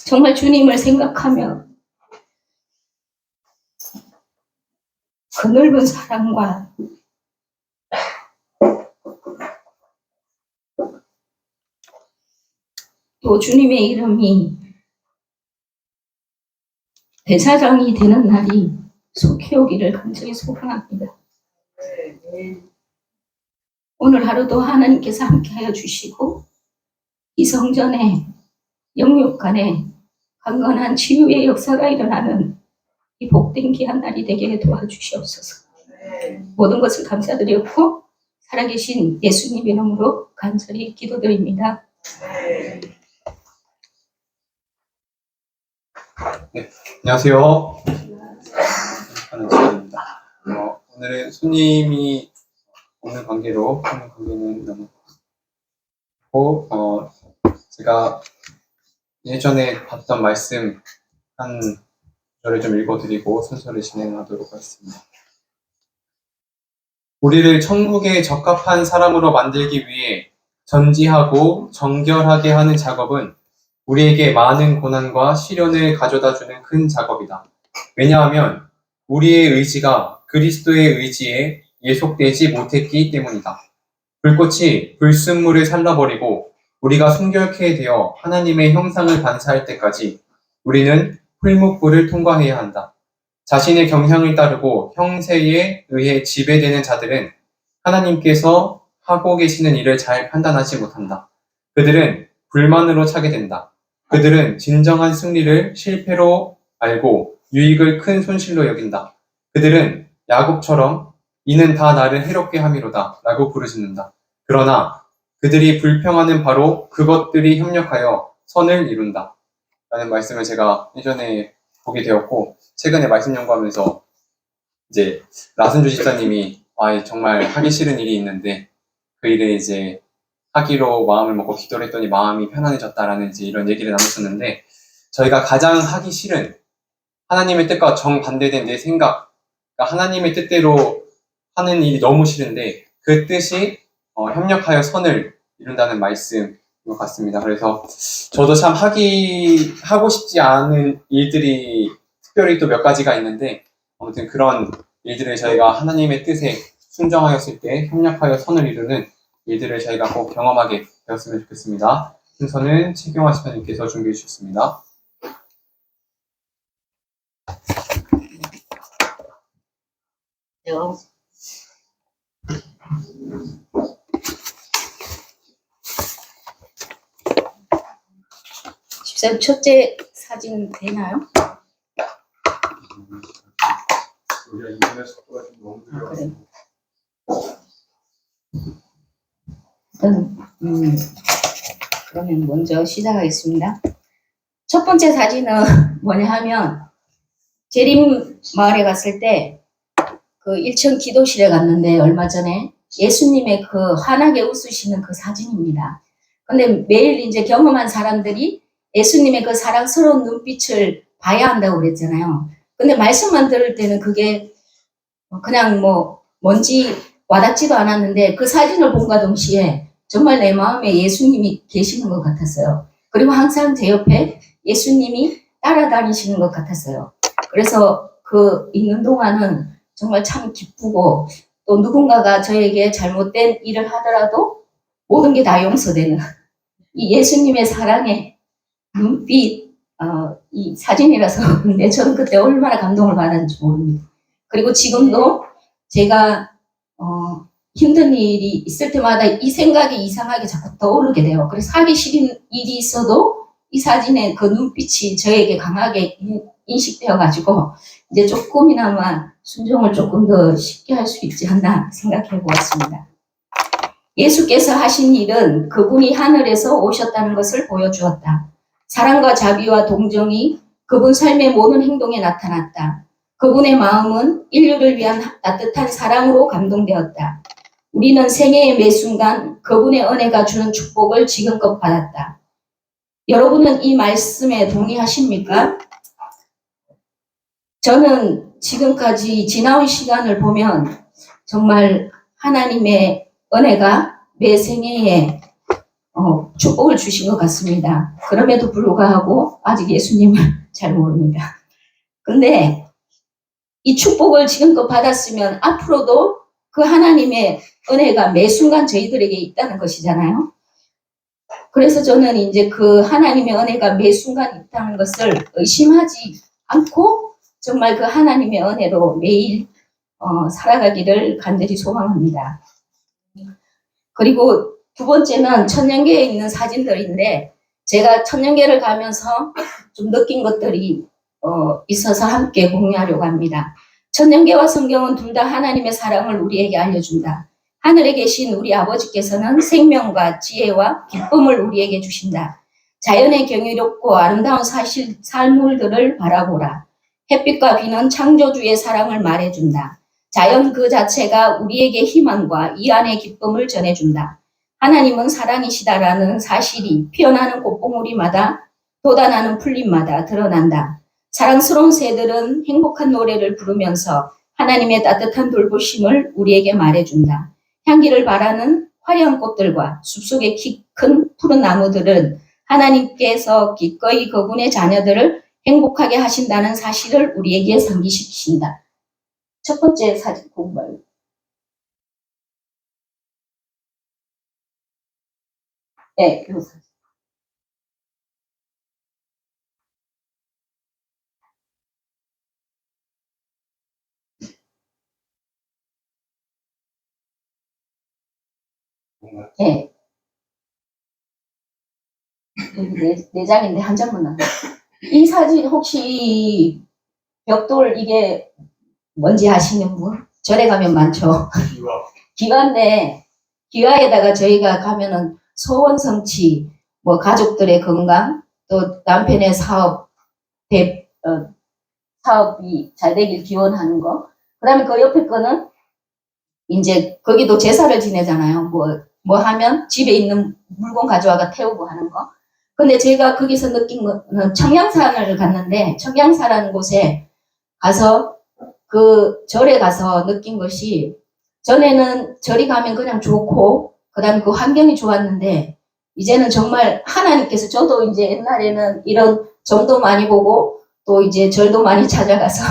정말 주님을 생각하며 그 넓은 사랑과 또 주님의 이름이 대사장이 되는 날이 속히 오기를 간절히 소망합니다. 오늘 하루도 하나님께서 함께하여 주시고 이 성전에 영육간에 강건한 치유의 역사가 일어나는 이 복된 귀한 날이 되게 도와주시옵소서. 모든 것을 감사드렸고 살아계신 예수님 이름으로 간절히 기도드립니다. 네, 안녕하세요. 하는 시간입니다. 오늘은 손님이 없는 관계로 하는 관계는 너무 좋고, 제가 예전에 봤던 말씀 한 구절을 좀 읽어드리고 순서를 진행하도록 하겠습니다. 우리를 천국에 적합한 사람으로 만들기 위해 전지하고 정결하게 하는 작업은 우리에게 많은 고난과 시련을 가져다주는 큰 작업이다. 왜냐하면 우리의 의지가 그리스도의 의지에 예속되지 못했기 때문이다. 불꽃이 불순물을 살라버리고 우리가 순결케 되어 하나님의 형상을 반사할 때까지 우리는 풀무불을 통과해야 한다. 자신의 경향을 따르고 형세에 의해 지배되는 자들은 하나님께서 하고 계시는 일을 잘 판단하지 못한다. 그들은 불만으로 차게 된다. 그들은 진정한 승리를 실패로 알고 유익을 큰 손실로 여긴다. 그들은 야곱처럼 이는 다 나를 해롭게 함이로다 라고 부르짖는다. 그러나 그들이 불평하는 바로 그것들이 협력하여 선을 이룬다 라는 말씀을 제가 예전에 보게 되었고, 최근에 말씀 연구하면서 이제 라슨조 집사님이 정말 하기 싫은 일이 있는데 그 일을 이제 하기로 마음을 먹고 기도를 했더니 마음이 편안해졌다라는 이제 이런 얘기를 나눴었는데, 저희가 가장 하기 싫은 하나님의 뜻과 정반대된 내 생각, 그러니까 하나님의 뜻대로 하는 일이 너무 싫은데 그 뜻이 협력하여 선을 이룬다는 말씀인 것 같습니다. 그래서 저도 참 하고 싶지 않은 일들이 특별히 또 몇 가지가 있는데, 아무튼 그런 일들을 저희가 하나님의 뜻에 순종하였을 때 협력하여 선을 이루는 일들을 저희가 꼭 경험하게 되었으면 좋겠습니다. 순서는 최경화 집사님께서 준비해 주셨습니다. 집사님 첫째 사진 되나요? 우리가 인터넷 속도가 좀 너무 그래. 그러면 먼저 시작하겠습니다. 첫 번째 사진은 뭐냐 하면 재림 마을에 갔을 때 그 1층 기도실에 갔는데 얼마 전에 예수님의 그 환하게 웃으시는 그 사진입니다. 근데 매일 이제 경험한 사람들이 예수님의 그 사랑스러운 눈빛을 봐야 한다고 그랬잖아요. 근데 말씀만 들을 때는 그게 그냥 뭔지 와닿지도 않았는데 그 사진을 본과 동시에 정말 내 마음에 예수님이 계시는 것 같았어요. 그리고 항상 제 옆에 예수님이 따라다니시는 것 같았어요. 그래서 그 읽는 동안은 정말 참 기쁘고, 또 누군가가 저에게 잘못된 일을 하더라도 모든 게 다 용서되는 이 예수님의 사랑의 눈빛, 이 사진이라서 근데 저는 그때 얼마나 감동을 받았는지 모릅니다. 그리고 지금도 제가 힘든 일이 있을 때마다 이 생각이 이상하게 자꾸 떠오르게 돼요. 그래서 하기 싫은 일이 있어도 이 사진의 그 눈빛이 저에게 강하게 인식되어가지고 이제 조금이나마 순종을 조금 더 쉽게 할 수 있지 않나 생각해 보았습니다. 예수께서 하신 일은 그분이 하늘에서 오셨다는 것을 보여주었다. 사랑과 자비와 동정이 그분 삶의 모든 행동에 나타났다. 그분의 마음은 인류를 위한 따뜻한 사랑으로 감동되었다. 우리는 생애의 매 순간 그분의 은혜가 주는 축복을 지금껏 받았다. 여러분은 이 말씀에 동의하십니까? 저는 지금까지 지나온 시간을 보면 정말 하나님의 은혜가 매 생애에 축복을 주신 것 같습니다. 그럼에도 불구하고 아직 예수님을 잘 모릅니다. 근데 이 축복을 지금껏 받았으면 앞으로도 그 하나님의 은혜가 매 순간 저희들에게 있다는 것이잖아요. 그래서 저는 이제 그 하나님의 은혜가 매 순간 있다는 것을 의심하지 않고 정말 그 하나님의 은혜로 매일 살아가기를 간절히 소망합니다. 그리고 두 번째는 천년계에 있는 사진들인데 제가 천년계를 가면서 좀 느낀 것들이 있어서 함께 공유하려고 합니다. 천년계와 성경은 둘 다 하나님의 사랑을 우리에게 알려준다. 하늘에 계신 우리 아버지께서는 생명과 지혜와 기쁨을 우리에게 주신다. 자연의 경이롭고 아름다운 산물들을 바라보라. 햇빛과 비는 창조주의 사랑을 말해준다. 자연 그 자체가 우리에게 희망과 이 안의 기쁨을 전해준다. 하나님은 사랑이시다라는 사실이 피어나는 꽃봉우리마다 돋아나는 풀잎마다 드러난다. 사랑스러운 새들은 행복한 노래를 부르면서 하나님의 따뜻한 돌보심을 우리에게 말해준다. 향기를 바라는 화려한 꽃들과 숲속의 키 큰 푸른 나무들은 하나님께서 기꺼이 그분의 자녀들을 행복하게 하신다는 사실을 우리에게 상기시키신다. 첫 번째 사진 공부. 네, 그 사진. 네. 네 장인데 한 장만 남았. 이 사진 혹시 벽돌 이게 뭔지 아시는 분? 절에 가면 많죠. 기와인데 기와에다가 저희가 가면은 소원 성취, 뭐 가족들의 건강, 또 남편의 사업이 잘 되길 기원하는 거. 그다음에 그 옆에 거는 이제 거기도 제사를 지내잖아요. 뭐 하면 집에 있는 물건 가져와가 태우고 하는 거. 근데 제가 거기서 느낀 거는 청양산을 갔는데 청양사라는 곳에 가서 그 절에 가서 느낀 것이 전에는 절이 가면 그냥 좋고 그다음에 그 환경이 좋았는데 이제는 정말 하나님께서 저도 이제 옛날에는 이런 점도 많이 보고 또 이제 절도 많이 찾아가서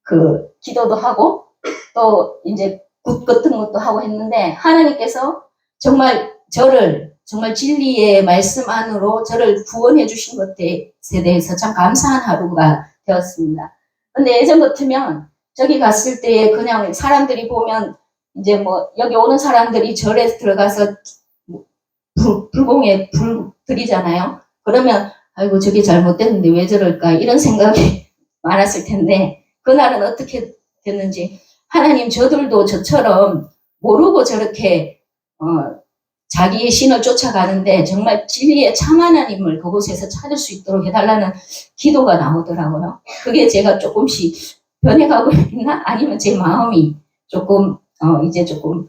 그 기도도 하고 또 이제 굿 같은 것도 하고 했는데 하나님께서 정말 저를 정말 진리의 말씀 안으로 저를 구원해 주신 것에 대해서 참 감사한 하루가 되었습니다. 근데 예전 같으면 저기 갔을 때 그냥 사람들이 보면 이제 뭐 여기 오는 사람들이 절에 들어가서 불공에 불 들이잖아요. 그러면 아이고 저게 잘못됐는데 왜 저럴까 이런 생각이 많았을 텐데 그날은 어떻게 됐는지 하나님 저들도 저처럼 모르고 저렇게 자기의 신을 쫓아가는데 정말 진리의 참 하나님을 그곳에서 찾을 수 있도록 해달라는 기도가 나오더라고요. 그게 제가 조금씩 변해가고 있나? 아니면 제 마음이 조금 이제 조금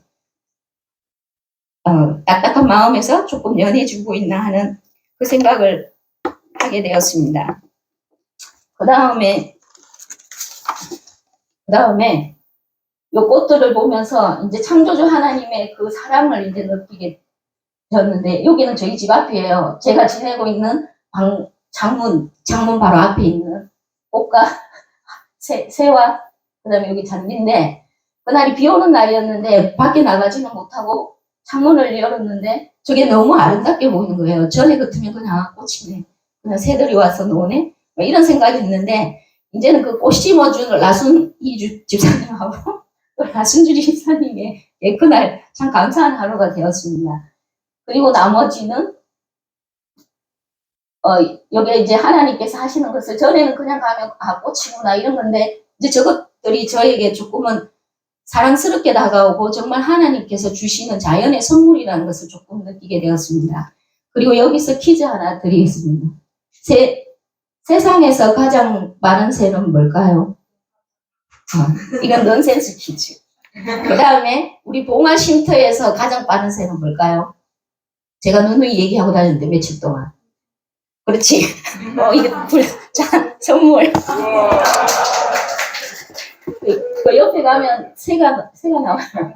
딱딱한 마음에서 조금 연해지고 있나 하는 그 생각을 하게 되었습니다. 그 다음에 요 꽃들을 보면서 이제 창조주 하나님의 그 사랑을 이제 느끼게 되었는데 여기는 저희 집 앞이에요. 제가 지내고 있는 창문 바로 앞에 있는 꽃과 새와 그다음에 여기 잔디인데 그날이 비 오는 날이었는데 밖에 나가지는 못하고 창문을 열었는데 저게 너무 아름답게 보이는 거예요. 전에 같으면 그냥 꽃이네. 그냥 새들이 와서 노네. 뭐 이런 생각이 있는데 이제는 그 꽃 심어준 라순이 집사님하고 라순주 집사님의 그날 참 감사한 하루가 되었습니다. 그리고 나머지는 여기에 이제 하나님께서 하시는 것을 전에는 그냥 가면 꽃이구나 이런 건데 이제 저것들이 저에게 조금은 사랑스럽게 다가오고 정말 하나님께서 주시는 자연의 선물이라는 것을 조금 느끼게 되었습니다. 그리고 여기서 퀴즈 하나 드리겠습니다. 세상에서 가장 많은 새는 뭘까요? 이건 넌센스 퀴즈. 그 다음에 우리 봉화 쉼터에서 가장 빠른 새는 뭘까요? 제가 누누이 얘기하고 다녔는데 며칠 동안. 그렇지. 이게 자, 선물. 그 옆에 가면 새가 나와요.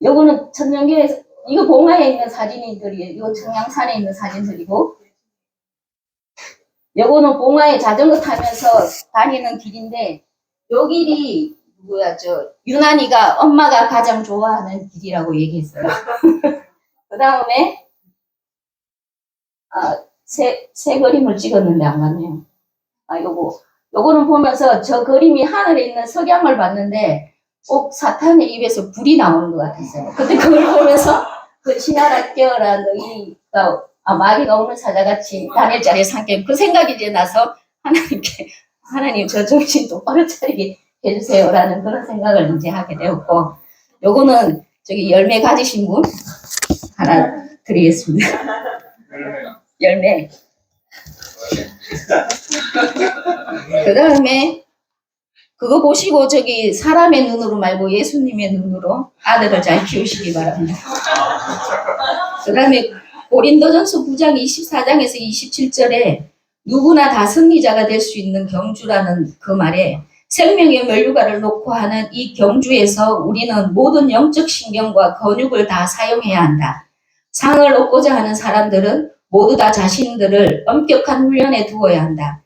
요거는 천정교에서, 이거 봉화에 있는 사진들이에요. 이건 청양산에 있는 사진들이고, 요거는 봉화에 자전거 타면서 다니는 길인데, 요 길이 누구야, 유난히가 엄마가 가장 좋아하는 길이라고 얘기했어요. 그 다음에, 새 그림을 찍었는데 안 갔네요. 요거는 보면서 저 그림이 하늘에 있는 석양을 봤는데 꼭 사탄의 입에서 불이 나오는 것 같았어요. 근데 그걸 보면서 그 신하라 깨어라 너희가 마귀가 오는 사자같이 다닐 자리에 삼게 그 생각이 이제 나서 하나님께 하나님 저 정신 똑바로 차리게 해주세요라는 그런 생각을 이제 하게 되었고 요거는 열매 가지신 분 하나 드리겠습니다. 열매. 그 다음에 그거 보시고 사람의 눈으로 말고 예수님의 눈으로 아들을 잘 키우시기 바랍니다. 그 다음에 고린도전서 9장 24장에서 27절에 누구나 다 승리자가 될 수 있는 경주라는 그 말에 생명의 면류관을 놓고 하는 이 경주에서 우리는 모든 영적 신경과 근육을 다 사용해야 한다. 상을 얻고자 하는 사람들은 모두 다 자신들을 엄격한 훈련에 두어야 한다.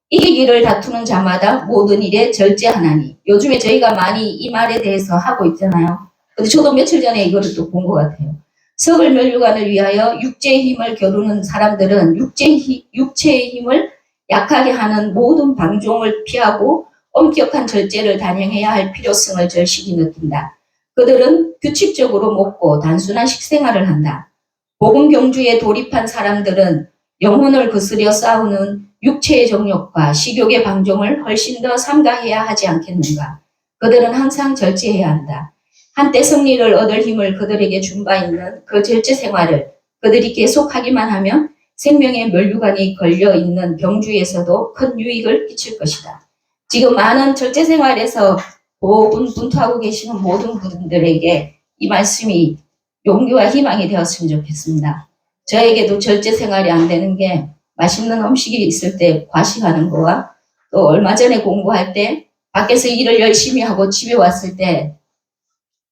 이기기를 다투는 자마다 모든 일에 절제하나니. 요즘에 저희가 많이 이 말에 대해서 하고 있잖아요. 근데 저도 며칠 전에 이거를 또 본 것 같아요. 석을 면류관을 위하여 육체의 힘을 겨루는 사람들은 육체의 힘을 약하게 하는 모든 방종을 피하고 엄격한 절제를 단행해야 할 필요성을 절실히 느낀다. 그들은 규칙적으로 먹고 단순한 식생활을 한다. 복음 경주에 돌입한 사람들은 영혼을 거스려 싸우는 육체의 정욕과 식욕의 방종을 훨씬 더 삼가해야 하지 않겠는가. 그들은 항상 절제해야 한다. 한때 승리를 얻을 힘을 그들에게 준 바 있는 그 절제 생활을 그들이 계속하기만 하면 생명의 면류관이 걸려있는 경주에서도 큰 유익을 끼칠 것이다. 지금 많은 절제 생활에서 분투하고 계시는 모든 분들에게 이 말씀이 용기와 희망이 되었으면 좋겠습니다. 저에게도 절제 생활이 안 되는 게 맛있는 음식이 있을 때 과식하는 거와 또 얼마 전에 공부할 때 밖에서 일을 열심히 하고 집에 왔을 때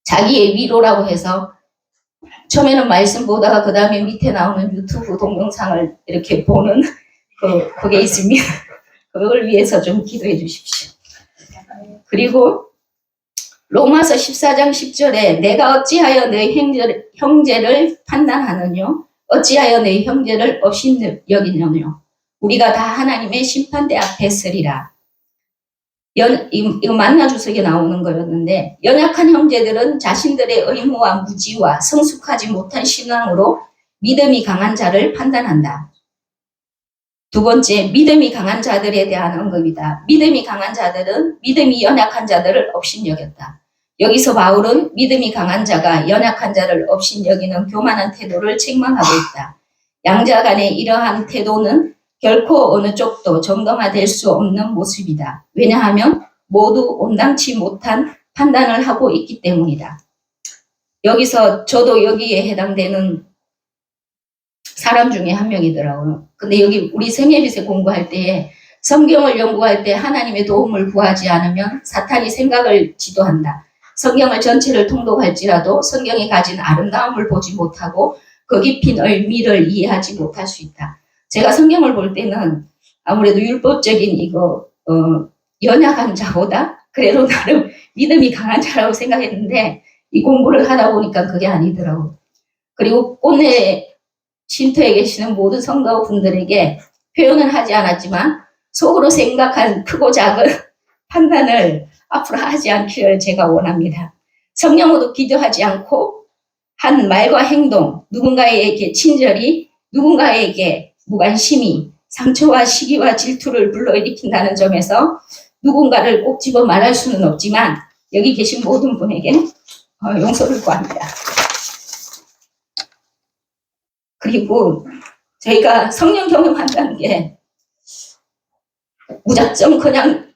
자기의 위로라고 해서 처음에는 말씀 보다가 그 다음에 밑에 나오는 유튜브 동영상을 이렇게 보는 그게 있습니다. 그걸 위해서 좀 기도해 주십시오. 그리고 로마서 14장 10절에 내가 어찌하여 내 형제를 판단하느뇨? 어찌하여 내 형제를 없인 여기느뇨? 우리가 다 하나님의 심판대 앞에 서리라. 이거 만나주석에 나오는 거였는데 연약한 형제들은 자신들의 의무와 무지와 성숙하지 못한 신앙으로 믿음이 강한 자를 판단한다. 두 번째, 믿음이 강한 자들에 대한 언급이다. 믿음이 강한 자들은 믿음이 연약한 자들을 업신여겼다. 여기서 바울은 믿음이 강한 자가 연약한 자를 업신여기는 교만한 태도를 책망하고 있다. 양자 간의 이러한 태도는 결코 어느 쪽도 정당화될 수 없는 모습이다. 왜냐하면 모두 온당치 못한 판단을 하고 있기 때문이다. 여기서 저도 여기에 해당되는 사람 중에 한 명이더라고요. 근데 여기 우리 생애빛에 공부할 때 성경을 연구할 때 하나님의 도움을 구하지 않으면 사탄이 생각을 지도한다. 성경을 전체를 통독할지라도 성경이 가진 아름다움을 보지 못하고 그 깊은 의미를 이해하지 못할 수 있다. 제가 성경을 볼 때는 아무래도 율법적인 연약한 자보다 그래도 나름 믿음이 강한 자라고 생각했는데 이 공부를 하다 보니까 그게 아니더라고요. 그리고 꽃내 쉼터에 계시는 모든 성도분들에게 표현은 하지 않았지만 속으로 생각한 크고 작은 판단을 앞으로 하지 않기를 제가 원합니다. 성령으로 기도하지 않고 한 말과 행동, 누군가에게 친절히, 누군가에게 무관심이 상처와 시기와 질투를 불러일으킨다는 점에서 누군가를 꼭 집어 말할 수는 없지만 여기 계신 모든 분에게 용서를 구합니다. 그리고 저희가 성령 경험한다는 게 무작정 그냥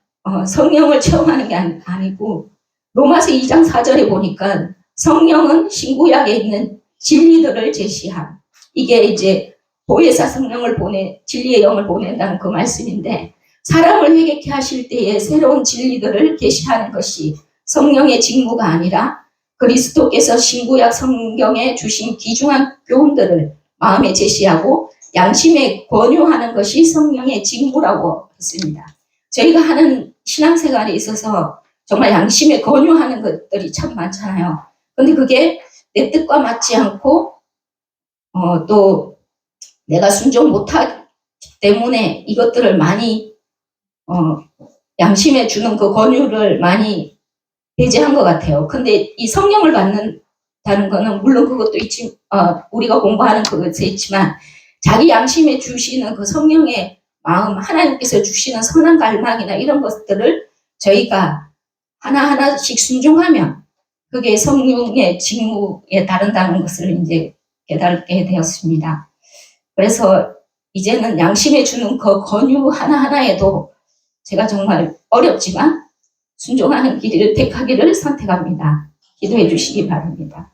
성령을 체험하는 게 아니고 로마서 2장 4절에 보니까 성령은 신구약에 있는 진리들을 제시한 이게 이제 보혜사 성령을 진리의 영을 보낸다는 그 말씀인데 사람을 회개케 하실 때에 새로운 진리들을 계시하는 것이 성령의 직무가 아니라 그리스도께서 신구약 성경에 주신 귀중한 교훈들을 마음에 제시하고 양심에 권유하는 것이 성령의 직무라고 했습니다. 저희가 하는 신앙생활에 있어서 정말 양심에 권유하는 것들이 참 많잖아요. 근데 그게 내 뜻과 맞지 않고 또 내가 순종 못하기 때문에 이것들을 많이 양심에 주는 그 권유를 많이 배제한 것 같아요. 근데 이 성령을 받는다는 거는 물론 그것도 있지, 우리가 공부하는 그것에 있지만 자기 양심에 주시는 그 성령의 마음, 하나님께서 주시는 선한 갈망이나 이런 것들을 저희가 하나하나씩 순종하면 그게 성령의 직무에 따른다는 것을 이제 깨닫게 되었습니다. 그래서 이제는 양심에 주는 그 권유 하나하나에도 제가 정말 어렵지만 순종하는 길을 택하기를 선택합니다. 기도해 주시기 바랍니다.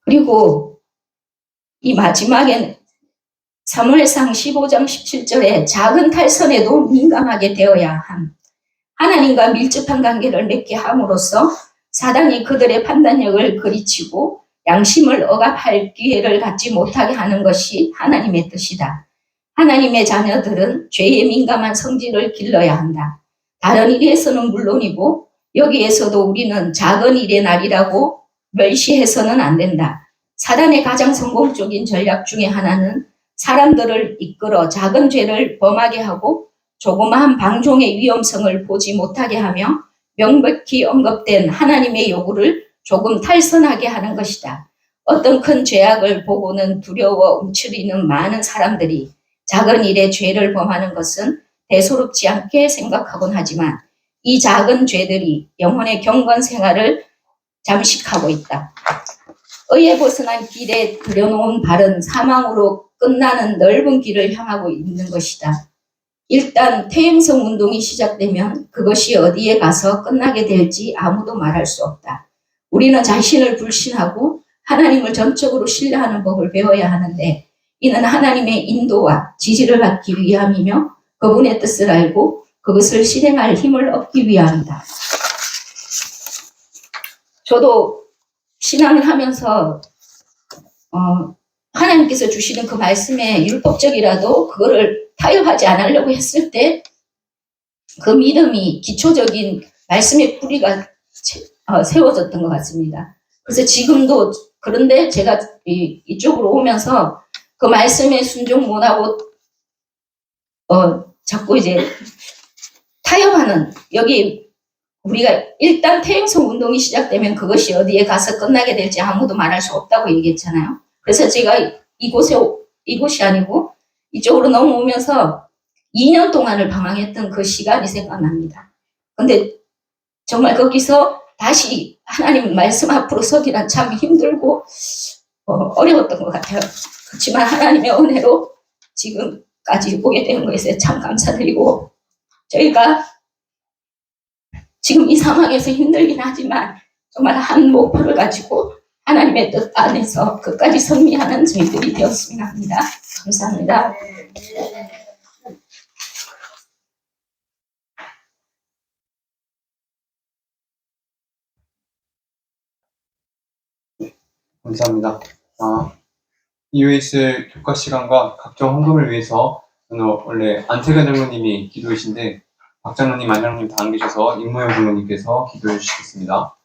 그리고 이 마지막엔 사무엘상 15장 17절에 작은 탈선에도 민감하게 되어야 함. 하나님과 밀접한 관계를 맺게 함으로써 사단이 그들의 판단력을 그리치고 양심을 억압할 기회를 갖지 못하게 하는 것이 하나님의 뜻이다. 하나님의 자녀들은 죄에 민감한 성질을 길러야 한다. 다른 일에서는 물론이고 여기에서도 우리는 작은 일의 날이라고 멸시해서는 안 된다. 사단의 가장 성공적인 전략 중에 하나는 사람들을 이끌어 작은 죄를 범하게 하고 조그마한 방종의 위험성을 보지 못하게 하며 명백히 언급된 하나님의 요구를 조금 탈선하게 하는 것이다. 어떤 큰 죄악을 보고는 두려워 움츠리는 많은 사람들이 작은 일에 죄를 범하는 것은 대수롭지 않게 생각하곤 하지만 이 작은 죄들이 영혼의 경건 생활을 잠식하고 있다. 의에 벗어난 길에 들여놓은 발은 사망으로 끝나는 넓은 길을 향하고 있는 것이다. 일단 퇴행성 운동이 시작되면 그것이 어디에 가서 끝나게 될지 아무도 말할 수 없다. 우리는 자신을 불신하고 하나님을 전적으로 신뢰하는 법을 배워야 하는데 이는 하나님의 인도와 지지를 받기 위함이며 그분의 뜻을 알고 그것을 실행할 힘을 얻기 위함이다. 저도 신앙을 하면서 하나님께서 주시는 그 말씀에 율법적이라도 그거를 타협하지 않으려고 했을 때 그 믿음이 기초적인 말씀의 뿌리가 세워졌던 것 같습니다. 그래서 지금도 그런데 제가 이쪽으로 오면서 그 말씀에 순종 못하고 자꾸 이제 타협하는 여기 우리가 일단 퇴행성 운동이 시작되면 그것이 어디에 가서 끝나게 될지 아무도 말할 수 없다고 얘기했잖아요. 그래서 제가 이곳이 아니고 이쪽으로 넘어오면서 2년 동안을 방황했던 그 시간이 생각납니다. 근데 정말 거기서 다시 하나님 말씀 앞으로 서기란 참 힘들고 어려웠던 것 같아요. 그렇지만 하나님의 은혜로 지금까지 오게 된 것에 참 감사드리고 저희가 지금 이 상황에서 힘들긴 하지만 정말 한 목표를 가지고 하나님의 뜻 안에서 끝까지 승리하는 저희들이 되었으면 합니다. 감사합니다. 감사합니다. 이후에 있을 교과 시간과 각종 헌금을 위해서 저는 원래 안태근 장로님이 기도이신데 박 장로님, 안 장로님 다 안 계셔서 임무영 장로님께서 기도해 주시겠습니다.